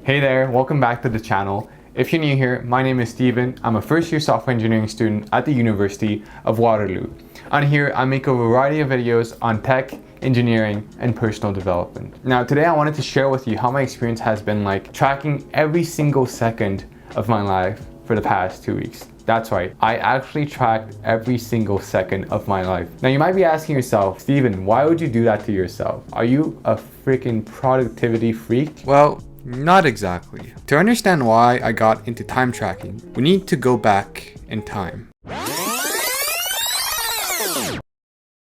Hey there, welcome back to the channel. If you're new here, my name is Steven. I'm a first year software engineering student at the University of Waterloo. On here, I make a variety of videos on tech, engineering, and personal development. Now today I wanted to share with you how my experience has been like tracking every single second of my life for the past 2 weeks. That's right, I actually tracked every single second of my life. Now you might be asking yourself, Steven, why would you do that to yourself? Are you a freaking productivity freak? Well, not exactly. To understand why I got into time tracking, we need to go back in time.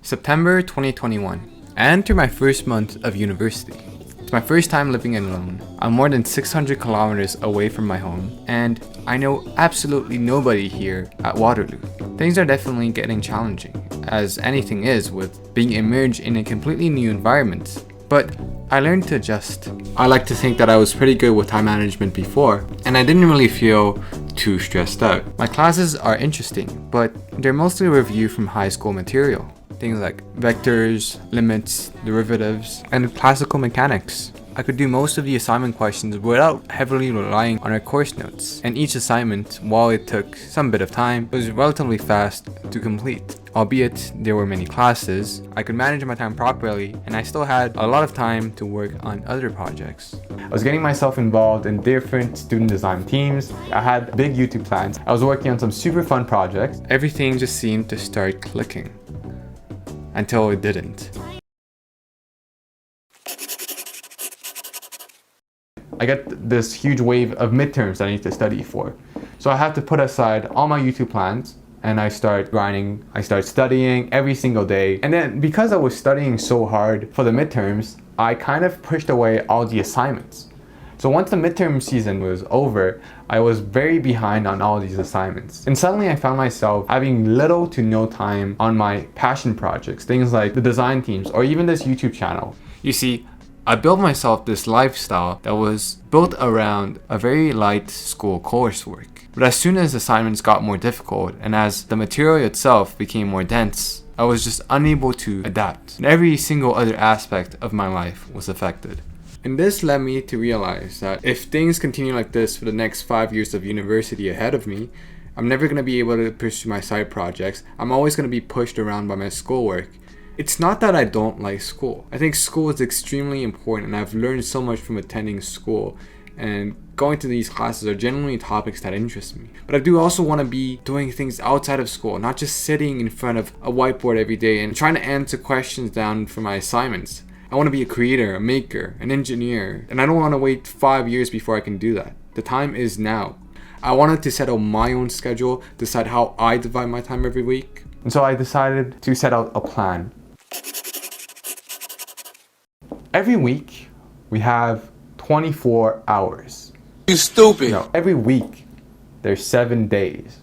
September 2021. I enter my first month of university. It's my first time living alone. I'm more than 600 kilometers away from my home, and I know absolutely nobody here at Waterloo. Things are definitely getting challenging, as anything is with being immersed in a completely new environment. But I learned to adjust. I like to think that I was pretty good with time management before, and I didn't really feel too stressed out. My classes are interesting, but they're mostly a review from high school material. Things like vectors, limits, derivatives, and classical mechanics. I could do most of the assignment questions without heavily relying on our course notes, and each assignment, while it took some bit of time, was relatively fast to complete. Albeit there were many classes, I could manage my time properly, and I still had a lot of time to work on other projects. I was getting myself involved in different student design teams. I had big YouTube plans. I was working on some super fun projects. Everything just seemed to start clicking. Until it didn't. I get this huge wave of midterms that I need to study for. So I have to put aside all my YouTube plans and I start grinding, I start studying every single day. And then because I was studying so hard for the midterms, I kind of pushed away all the assignments. So once the midterm season was over, I was very behind on all these assignments. And suddenly I found myself having little to no time on my passion projects, things like the design teams or even this YouTube channel. You see, I built myself this lifestyle that was built around a very light school coursework. But as soon as assignments got more difficult and as the material itself became more dense, I was just unable to adapt. And every single other aspect of my life was affected. And this led me to realize that if things continue like this for the next 5 years of university ahead of me, I'm never going to be able to pursue my side projects. I'm always going to be pushed around by my schoolwork. It's not that I don't like school. I think school is extremely important and I've learned so much from attending school, and going to these classes are generally topics that interest me. But I do also want to be doing things outside of school, not just sitting in front of a whiteboard every day and trying to answer questions down for my assignments. I want to be a creator, a maker, an engineer, and I don't want to wait 5 years before I can do that. The time is now. I wanted to set out my own schedule, decide how I divide my time every week. And so I decided to set out a plan. Every week, we have 24 hours. You stupid. No, every week, there's 7 days.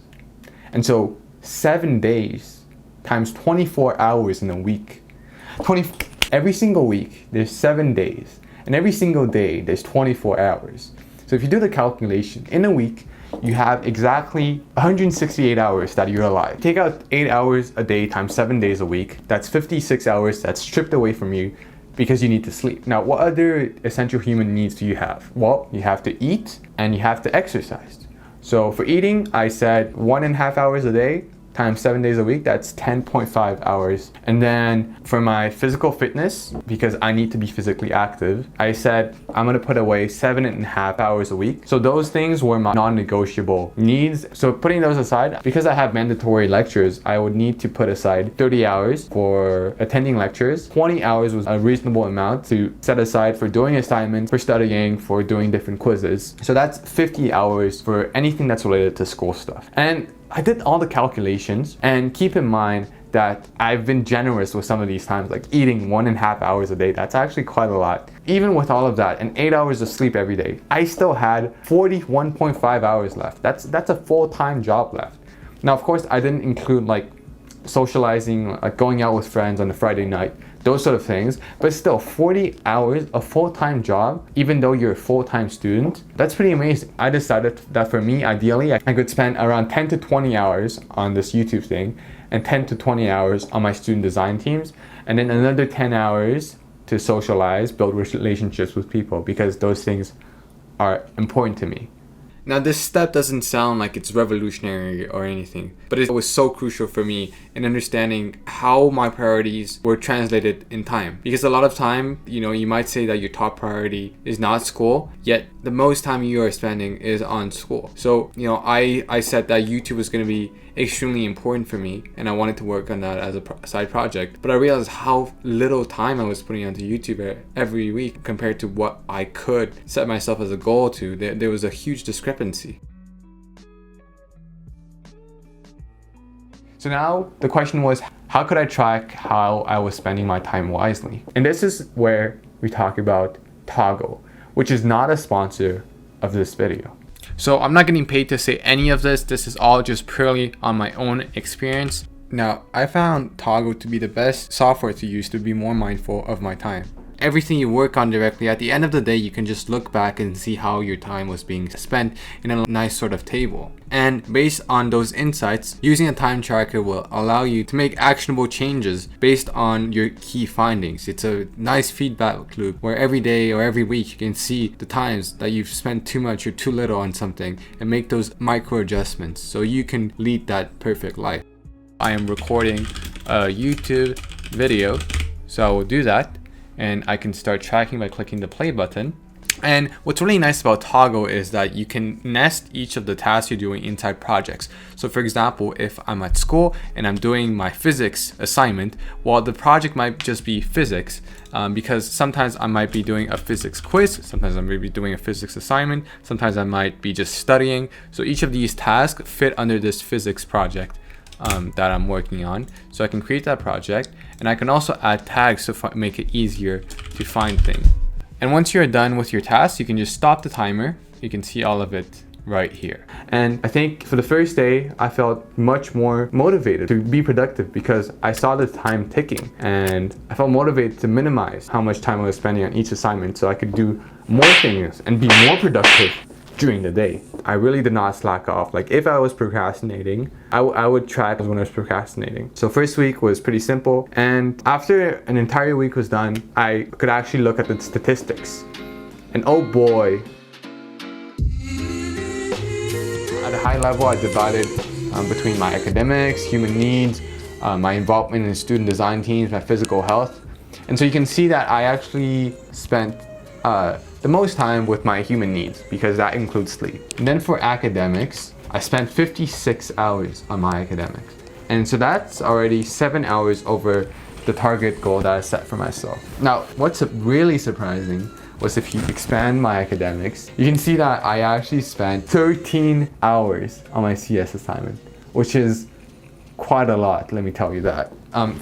And so 7 days times 24 hours in a week. Every single week, there's 7 days. And every single day, there's 24 hours. So if you do the calculation, in a week, you have exactly 168 hours that you're alive. Take out 8 hours a day times 7 days a week. That's 56 hours that's stripped away from you because you need to sleep. Now, what other essential human needs do you have? Well, you have to eat and you have to exercise. So for eating, I said 1.5 hours a day times 7 days a week, that's 10.5 hours. And then for my physical fitness, because I need to be physically active, I said I'm gonna put away 7.5 hours a week. So those things were my non-negotiable needs. So putting those aside, because I have mandatory lectures, I would need to put aside 30 hours for attending lectures. 20 hours was a reasonable amount to set aside for doing assignments, for studying, for doing different quizzes. So that's 50 hours for anything that's related to school stuff. And I did all the calculations, and keep in mind that I've been generous with some of these times, like eating 1.5 hours a day. That's actually quite a lot. Even with all of that and 8 hours of sleep every day, I still had 41.5 hours left. That's a full-time job left. Now, of course, I didn't include like socializing, like going out with friends on a Friday night, those sort of things, but still 40 hours, a full-time job, even though you're a full-time student, that's pretty amazing. I decided that for me, ideally, I could spend around 10 to 20 hours on this YouTube thing and 10 to 20 hours on my student design teams, and then another 10 hours to socialize, build relationships with people, because those things are important to me. Now, this step doesn't sound like it's revolutionary or anything, but it was so crucial for me in understanding how my priorities were translated in time. Because a lot of time, you might say that your top priority is not school, yet the most time you are spending is on school. So, I said that YouTube was going to be extremely important for me, and I wanted to work on that as a side project. But I realized how little time I was putting onto YouTube every week compared to what I could set myself as a goal to. There was a huge discrepancy. So now the question was, how could I track how I was spending my time wisely? And this is where we talk about Toggle, which is not a sponsor of this video. So I'm not getting paid to say any of this. This is all just purely on my own experience. Now, I found Toggle to be the best software to use to be more mindful of my time. Everything you work on directly, at the end of the day, you can just look back and see how your time was being spent in a nice sort of table. And based on those insights, using a time tracker will allow you to make actionable changes based on your key findings. It's a nice feedback loop where every day or every week you can see the times that you've spent too much or too little on something and make those micro adjustments so you can lead that perfect life. I am recording a YouTube video, so I will do that. And I can start tracking by clicking the play button. And what's really nice about Toggle is that you can nest each of the tasks you're doing inside projects. So for example, if I'm at school and I'm doing my physics assignment, well, the project might just be physics, because sometimes I might be doing a physics quiz, sometimes I might be doing a physics assignment, sometimes I might be just studying. So each of these tasks fit under this physics project that I'm working on. So I can create that project, and I can also add tags to make it easier to find things. And once you're done with your task, you can just stop the timer. You can see all of it right here. And I think for the first day, I felt much more motivated to be productive because I saw the time ticking, and I felt motivated to minimize how much time I was spending on each assignment so I could do more things and be more productive during the day. I really did not slack off. Like if I was procrastinating, I would track when I was procrastinating. So first week was pretty simple, and after an entire week was done, I could actually look at the statistics. And oh boy, at a high level, I divided between my academics, human needs, my involvement in student design teams, my physical health. And so you can see that I actually spent the most time with my human needs because that includes sleep. And then for academics, I spent 56 hours on my academics. And so that's already 7 hours over the target goal that I set for myself. Now, what's really surprising was if you expand my academics, you can see that I actually spent 13 hours on my CS assignment, which is quite a lot, let me tell you that.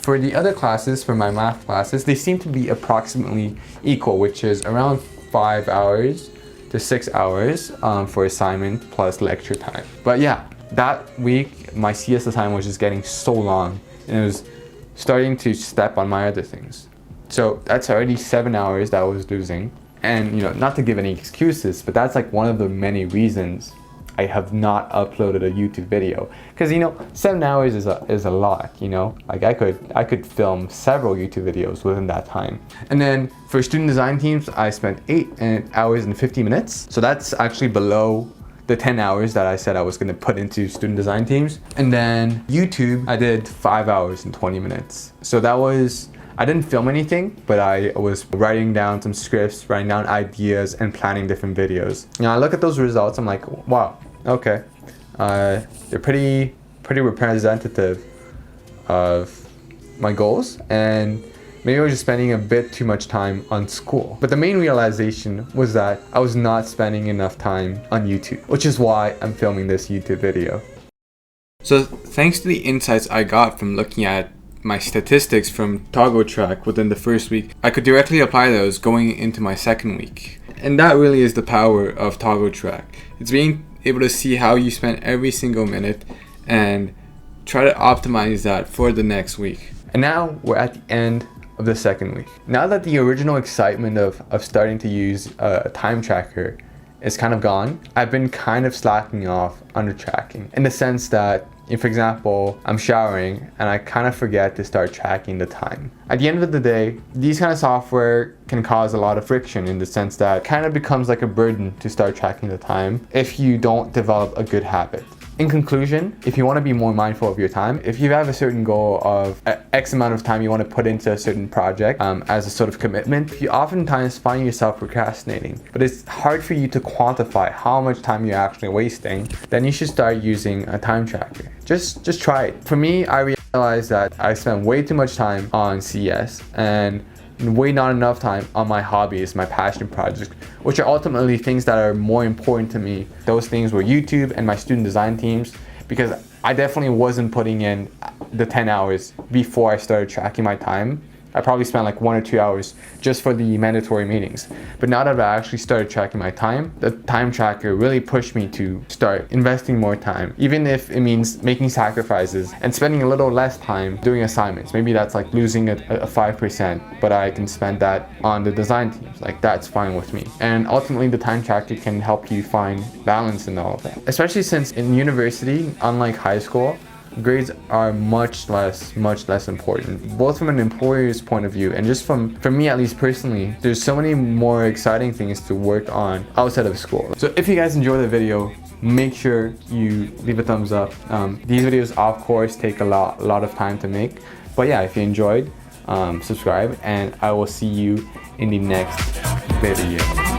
For the other classes, for my math classes, they seem to be approximately equal, which is around 5 hours to 6 hours for assignment plus lecture time. But yeah, that week, my CS assignment was just getting so long, and it was starting to step on my other things. So that's already 7 hours that I was losing. And not to give any excuses, but that's like one of the many reasons I have not uploaded a YouTube video, because 7 hours is a lot. Like I could film several YouTube videos within that time. And then for student design teams, I spent 8 hours and 50 minutes. So that's actually below the 10 hours that I said I was going to put into student design teams. And then YouTube, I did 5 hours and 20 minutes. So that was, I didn't film anything, but I was writing down some scripts, writing down ideas, and planning different videos. I look at those results, I'm like, wow, okay. They're pretty representative of my goals, and maybe I was just spending a bit too much time on school. But the main realization was that I was not spending enough time on YouTube, which is why I'm filming this YouTube video. So thanks to the insights I got from looking at my statistics from Toggle Track within the first week, I could directly apply those going into my second week. And that really is the power of Toggle Track. It's being able to see how you spent every single minute and try to optimize that for the next week. And now we're at the end of the second week. Now that the original excitement of starting to use a time tracker is kind of gone, I've been kind of slacking off on the tracking, in the sense that If, for example, I'm showering and I kind of forget to start tracking the time. At the end of the day, these kind of software can cause a lot of friction in the sense that it kind of becomes like a burden to start tracking the time if you don't develop a good habit. In conclusion, if you want to be more mindful of your time, if you have a certain goal of X amount of time you want to put into a certain project as a sort of commitment, you oftentimes find yourself procrastinating, but it's hard for you to quantify how much time you're actually wasting, then you should start using a time tracker. Just try it. For me, I realized that I spent way too much time on CS and way not enough time on my hobbies, my passion projects, which are ultimately things that are more important to me. Those things were YouTube and my student design teams, because I definitely wasn't putting in the 10 hours before I started tracking my time. I probably spent like 1 or 2 hours just for the mandatory meetings. But now that I actually started tracking my time, the time tracker really pushed me to start investing more time, even if it means making sacrifices and spending a little less time doing assignments. Maybe that's like losing a 5%, but I can spend that on the design teams. Like, that's fine with me. And ultimately, the time tracker can help you find balance in all of that. Especially since in university, unlike high school, grades are much less important, both from an employer's point of view and just for me, at least personally. There's so many more exciting things to work on outside of school. So if you guys enjoyed the video, make sure you leave a thumbs up. These videos, of course, take a lot of time to make, but yeah, if you enjoyed, subscribe, and I will see you in the next video.